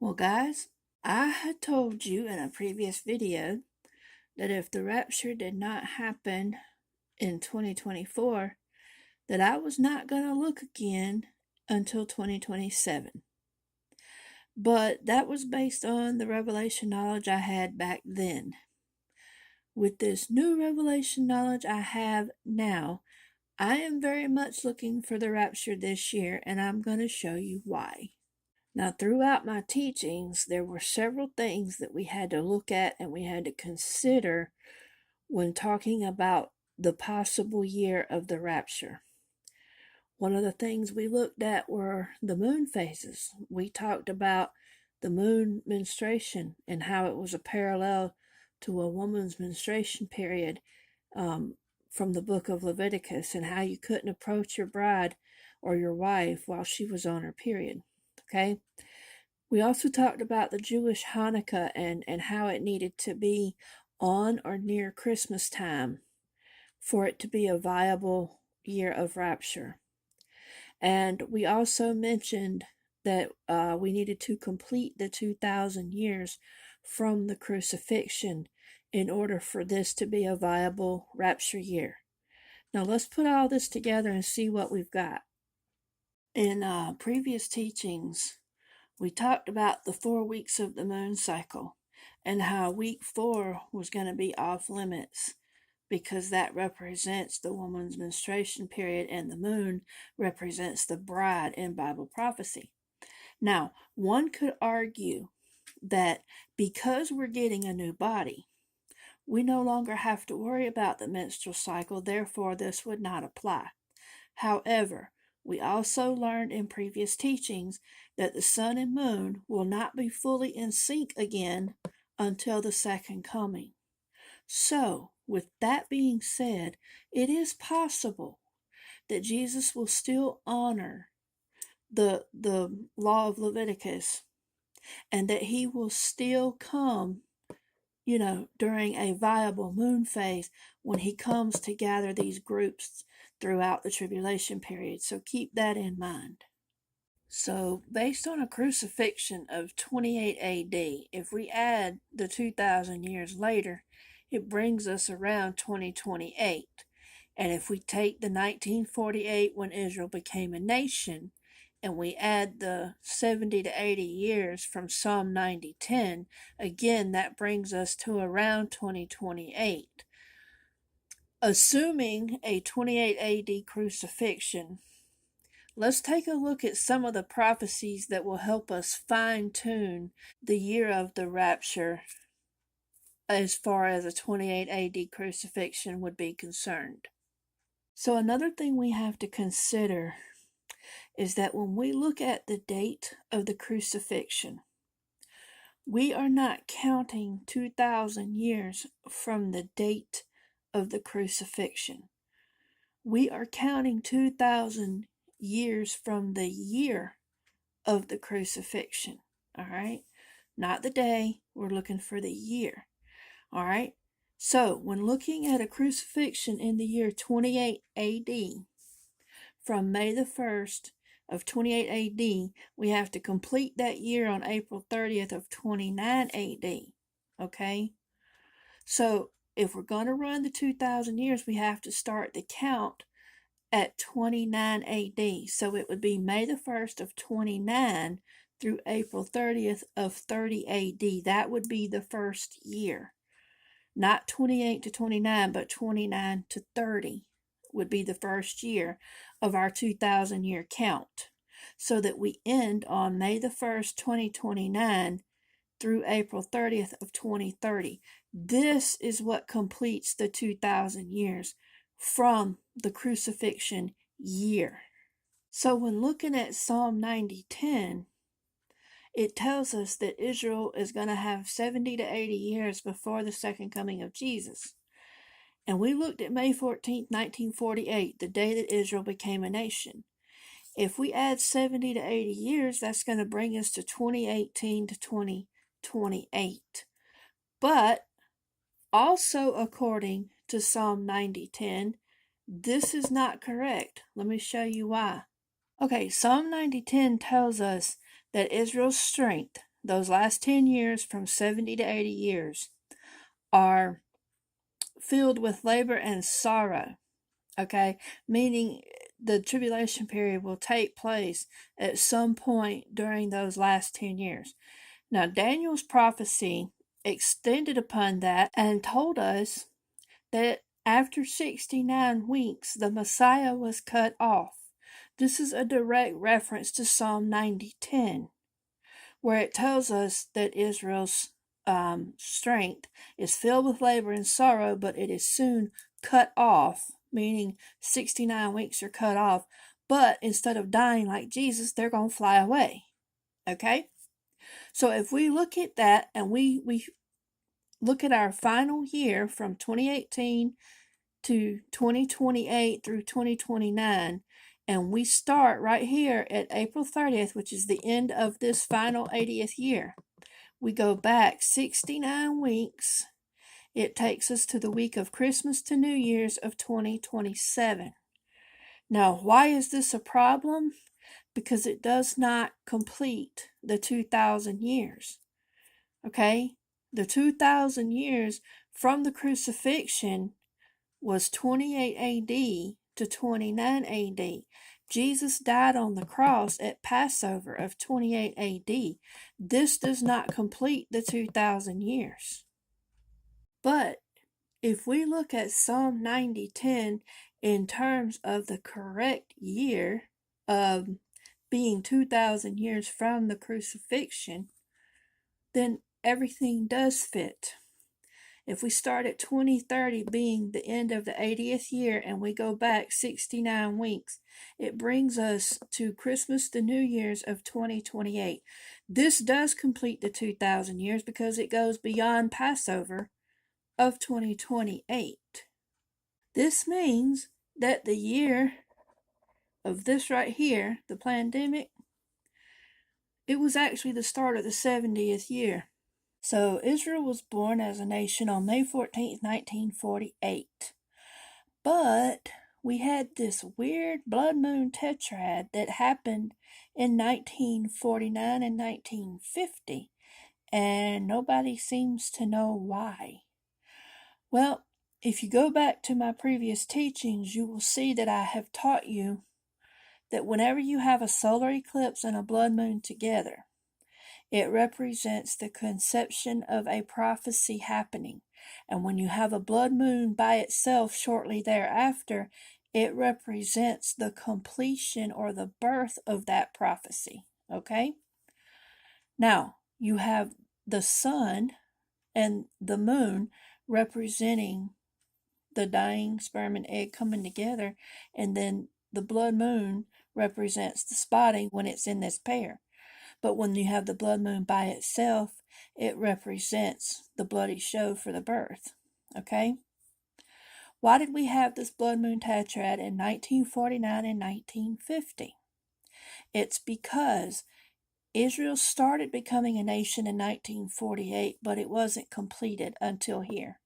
Well, guys, I had told you in a previous video that if the rapture did not happen in 2024, that I was not going to look again until 2027. But that was based on the revelation knowledge I had back then. With this new revelation knowledge I have now, I am very much looking for the rapture this year, and I'm going to show you why. Now, throughout my teachings, there were several things that we had to look at and we had to consider when talking about the possible year of the rapture. One of the things we looked at were the moon phases. We talked about the moon menstruation and how it was a parallel to a woman's menstruation period from the book of Leviticus, and how you couldn't approach your bride or your wife while she was on her period. Okay? We also talked about the Jewish Hanukkah and how it needed to be on or near Christmas time for it to be a viable year of rapture. And we also mentioned that we needed to complete the 2,000 years from the crucifixion in order for this to be a viable rapture year. Now let's put all this together and see what we've got. In previous teachings, we talked about the 4 weeks of the moon cycle and how week 4 was going to be off limits because that represents the woman's menstruation period and the moon represents the bride in Bible prophecy. Now, one could argue that because we're getting a new body, we no longer have to worry about the menstrual cycle, therefore this would not apply. However, we also learned in previous teachings that the sun and moon will not be fully in sync again until the second coming. So, with that being said, it is possible that Jesus will still honor the law of Leviticus and that he will still come, during a viable moon phase when he comes to gather these groups throughout the tribulation period. So keep that in mind. So based on a crucifixion of 28 AD, if we add the 2,000 years later, it brings us around 2028. And if we take the 1948 when Israel became a nation, and we add the 70 to 80 years from Psalm 90:10, again, that brings us to around 2028. Assuming a 28 AD crucifixion, let's take a look at some of the prophecies that will help us fine-tune the year of the rapture as far as a 28 AD crucifixion would be concerned. So another thing we have to consider is that when we look at the date of the crucifixion, we are not counting 2,000 years from the date of the crucifixion. We are counting 2,000 years from the year of the crucifixion, all right? Not the day, we're looking for the year, all right? So when looking at a crucifixion in the year 28 AD, from May the 1st of 28 AD, we have to complete that year on April 30th of 29 AD, okay? So if we're going to run the 2,000 years, we have to start the count at 29 AD. So it would be May the 1st of 29 through April 30th of 30 AD. That would be the first year. Not 28 to 29, but 29 to 30 would be the first year of our 2,000 year count, so that we end on May the 1st, 2029 through April 30th of 2030. This is what completes the 2,000 years from the crucifixion year. So when looking at Psalm 90:10, it tells us that Israel is going to have 70 to 80 years before the second coming of Jesus. And we looked at May 14th, 1948, the day that Israel became a nation. If we add 70 to 80 years, that's going to bring us to 2018 to 2028. But also according to Psalm 90:10, this is not correct. Let me show you why. Okay, Psalm 90:10 tells us that Israel's strength, those last 10 years from 70 to 80 years, are filled with labor and sorrow. Okay, meaning the tribulation period will take place at some point during those last 10 years. Now, Daniel's prophecy extended upon that and told us that after 69 weeks, the Messiah was cut off. This is a direct reference to Psalm 90:10, where it tells us that Israel's strength is filled with labor and sorrow, but it is soon cut off, meaning 69 weeks are cut off. But instead of dying like Jesus, they're going to fly away. Okay? So if we look at that and we look at our final year from 2018 to 2028 through 2029, and we start right here at April 30th, which is the end of this final 80th year. We go back 69 weeks. It takes us to the week of Christmas to New Year's of 2027. Now, why is this a problem? Because it does not complete the 2,000 years. Okay? The 2,000 years from the crucifixion was 28 AD to 29 AD. Jesus died on the cross at Passover of 28 AD. This does not complete the 2,000 years. But if we look at Psalm 90:10 in terms of the correct year of being 2,000 years from the crucifixion, then everything does fit. If we start at 2030 being the end of the 80th year and we go back 69 weeks, it brings us to Christmas to New Year's of 2028. This does complete the 2,000 years because it goes beyond Passover of 2028. This means that the year of this right here, the pandemic, it was actually the start of the 70th year. So Israel was born as a nation on May 14th, 1948. But we had this weird blood moon tetrad that happened in 1949 and 1950, and nobody seems to know why. Well, if you go back to my previous teachings, you will see that I have taught you that whenever you have a solar eclipse and a blood moon together, it represents the conception of a prophecy happening. And when you have a blood moon by itself shortly thereafter, it represents the completion or the birth of that prophecy. Okay? Now, you have the sun and the moon representing the dying sperm and egg coming together, and then the blood moon represents the spotting when it's in this pair. But when you have the blood moon by itself, it represents the bloody show for the birth. Okay? Why did we have this blood moon tetrad in 1949 and 1950? It's because Israel started becoming a nation in 1948, but it wasn't completed until here,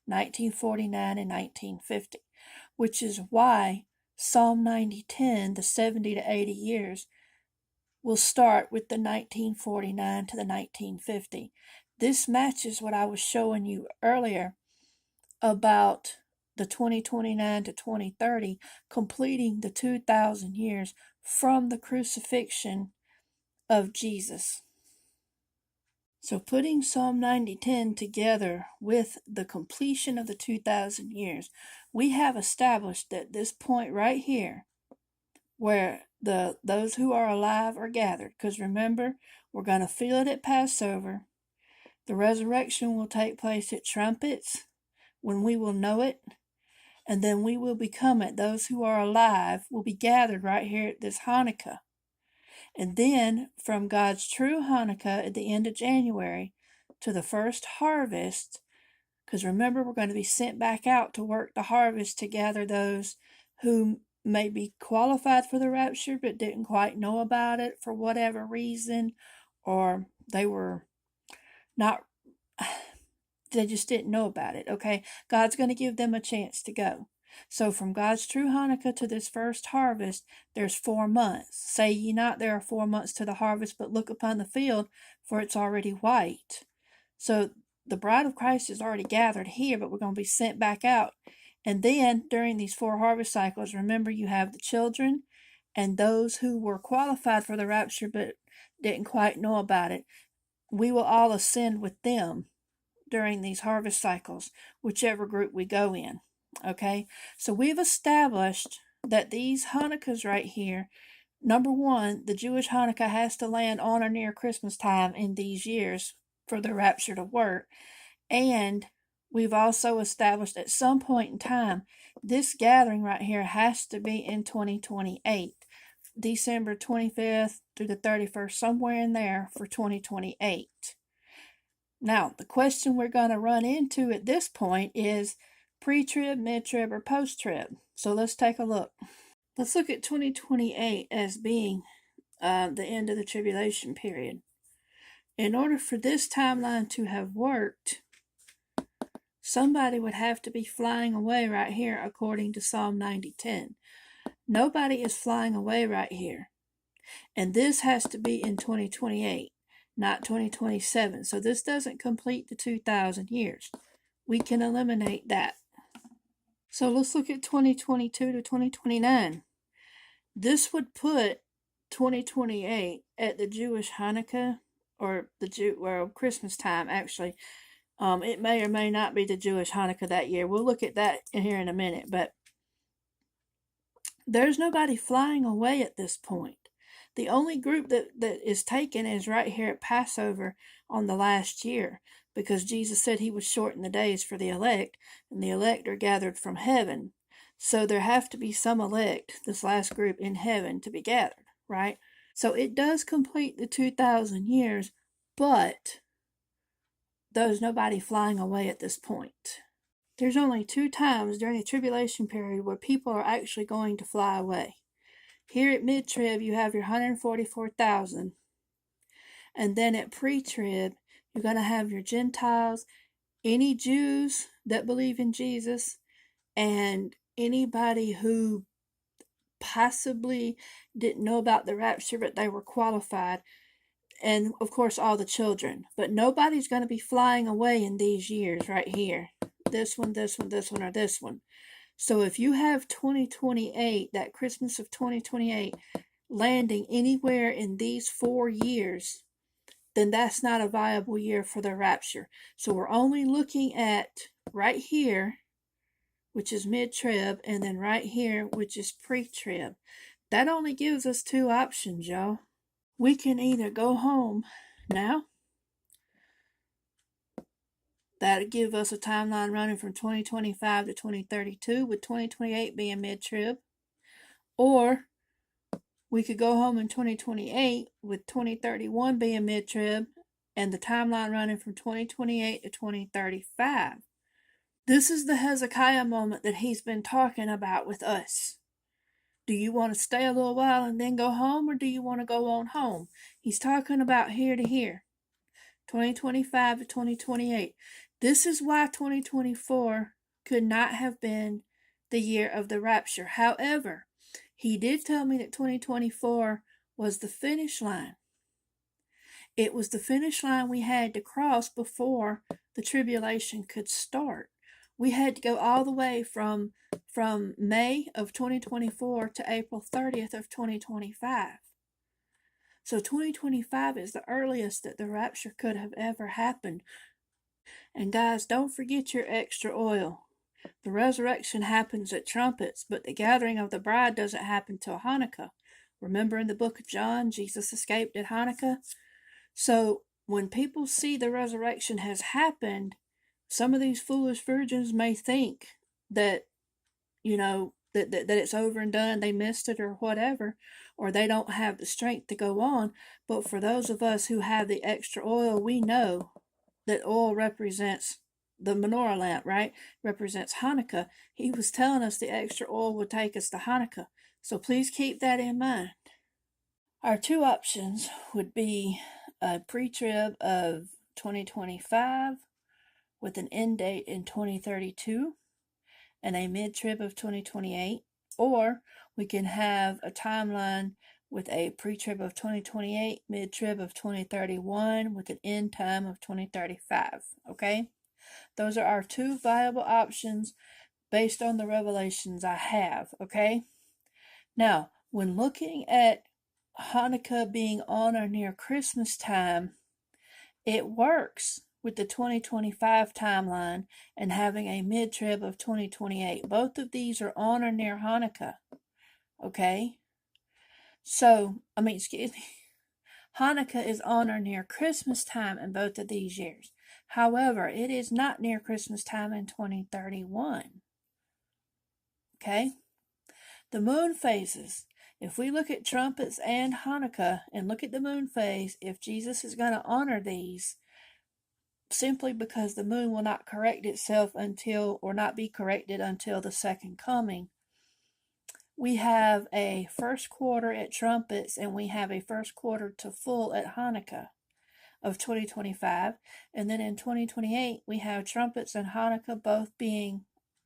1949 and 1950, which is why Psalm 90:10, the 70 to 80 years, will start with the 1949 to the 1950. This matches what I was showing you earlier about the 2029 to 2030, completing the 2,000 years from the crucifixion of Jesus. So putting Psalm 90:10 together with the completion of the 2,000 years, we have established that this point right here, where those who are alive are gathered, because remember, we're going to feel it at Passover. The resurrection will take place at trumpets, when we will know it, and then we will become it. Those who are alive will be gathered right here at this Hanukkah. And then from God's true Hanukkah at the end of January to the first harvest, because remember, we're going to be sent back out to work the harvest to gather those who may be qualified for the rapture but didn't quite know about it for whatever reason, or they were not, they just didn't know about it. Okay, God's going to give them a chance to go. So from God's true Hanukkah to this first harvest, there's 4 months. Say ye not, there are 4 months to the harvest, but look upon the field, for it's already white. So the bride of Christ is already gathered here, but we're going to be sent back out. And then during these 4 harvest cycles, remember you have the children and those who were qualified for the rapture but didn't quite know about it. We will all ascend with them during these harvest cycles, whichever group we go in. Okay, so we've established that these Hanukkahs right here, number one, the Jewish Hanukkah has to land on or near Christmas time in these years for the rapture to work. And we've also established at some point in time, this gathering right here has to be in 2028. December 25th through the 31st, somewhere in there for 2028. Now, the question we're going to run into at this point is pre-trib, mid-trib, or post-trib. So let's take a look. Let's look at 2028 as being the end of the tribulation period. In order for this timeline to have worked, somebody would have to be flying away right here according to Psalm 90:10. Nobody is flying away right here. And this has to be in 2028, not 2027. So this doesn't complete the 2,000 years. We can eliminate that. So let's look at 2022 to 2029. This would put 2028 at the Jewish Hanukkah, or Christmas time, actually. It may or may not be the Jewish Hanukkah that year. We'll look at that here in a minute, but there's nobody flying away at this point. The only group that is taken is right here at Passover on the last year, because Jesus said he would shorten the days for the elect, and the elect are gathered from heaven. So there have to be some elect, this last group in heaven, to be gathered, right? So it does complete the 2,000 years, but there's nobody flying away at this point. There's only 2 times during the tribulation period where people are actually going to fly away. Here at mid-trib, you have your 144,000. And then at pre-trib, you're going to have your Gentiles, any Jews that believe in Jesus, and anybody who possibly didn't know about the rapture, but they were qualified. And, of course, all the children. But nobody's going to be flying away in these years right here. This one, this one, this one, or this one. So if you have 2028, that Christmas of 2028, landing anywhere in these 4 years, then that's not a viable year for the rapture. So we're only looking at right here, which is mid-trib, and then right here, which is pre-trib. That only gives us 2 options, y'all. We can either go home now. That'd give us a timeline running from 2025 to 2032, with 2028 being mid-trib. Or we could go home in 2028 with 2031 being mid-trib, and the timeline running from 2028 to 2035. This is the Hezekiah moment that he's been talking about with us. Do you want to stay a little while and then go home, or do you want to go on home? He's talking about here to here, 2025 to 2028. This is why 2024 could not have been the year of the rapture. However, he did tell me that 2024 was the finish line. It was the finish line we had to cross before the tribulation could start. We had to go all the way from May of 2024 to April 30th of 2025. So 2025 is the earliest that the rapture could have ever happened. And guys, don't forget your extra oil. The resurrection happens at trumpets, but the gathering of the bride doesn't happen till Hanukkah. Remember in the book of John, Jesus escaped at Hanukkah? So when people see the resurrection has happened, some of these foolish virgins may think that, that it's over and done, they missed it or whatever, or they don't have the strength to go on. But for those of us who have the extra oil, we know that oil represents the menorah lamp, right? Represents Hanukkah. He was telling us the extra oil would take us to Hanukkah. So please keep that in mind. Our 2 options would be a pre-trib of 2025 with an end date in 2032, and a mid-trib of 2028, or we can have a timeline with a pre-trib of 2028, mid-trib of 2031, with an end time of 2035, okay? Those are our two viable options based on the revelations I have, okay? Now, when looking at Hanukkah being on or near Christmas time, it works with the 2025 timeline and having a mid-trib of 2028. Both of these are on or near Hanukkah, okay? So, excuse me, Hanukkah is on or near Christmas time in both of these years. However, it is not near Christmas time in 2031, okay? The moon phases. If we look at trumpets and Hanukkah and look at the moon phase, if Jesus is going to honor these, simply because the moon will not correct itself until, or not be corrected until the second coming, we have a first quarter at trumpets and we have a first quarter to full at Hanukkah of 2025. And then in 2028, we have trumpets and Hanukkah both being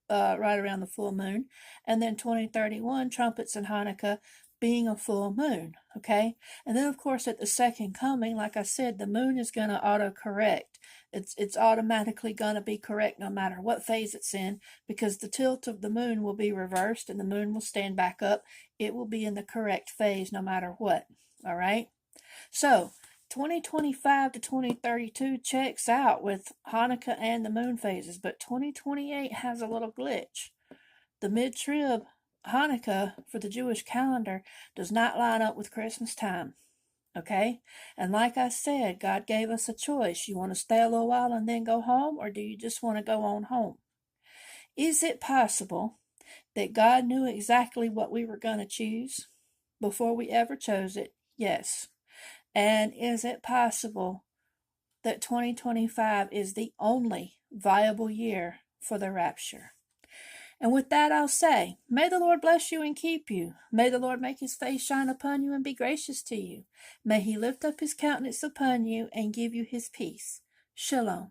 right around the full moon. And then 2031, trumpets and Hanukkah being a full moon, okay? And then, of course, at the second coming, like I said, the moon is going to auto-correct. It's automatically going to be correct no matter what phase it's in, because the tilt of the moon will be reversed and the moon will stand back up. It will be in the correct phase no matter what, all right? So 2025 to 2032 checks out with Hanukkah and the moon phases, but 2028 has a little glitch. The mid-trib Hanukkah for the Jewish calendar does not line up with Christmas time, okay? And like I said, God gave us a choice. You want to stay a little while and then go home, or do you just want to go on home? Is it possible that God knew exactly what we were going to choose before we ever chose it? Yes. And is it possible that 2025 is the only viable year for the rapture? And with that, I'll say, may the Lord bless you and keep you. May the Lord make his face shine upon you and be gracious to you. May he lift up his countenance upon you and give you his peace. Shalom.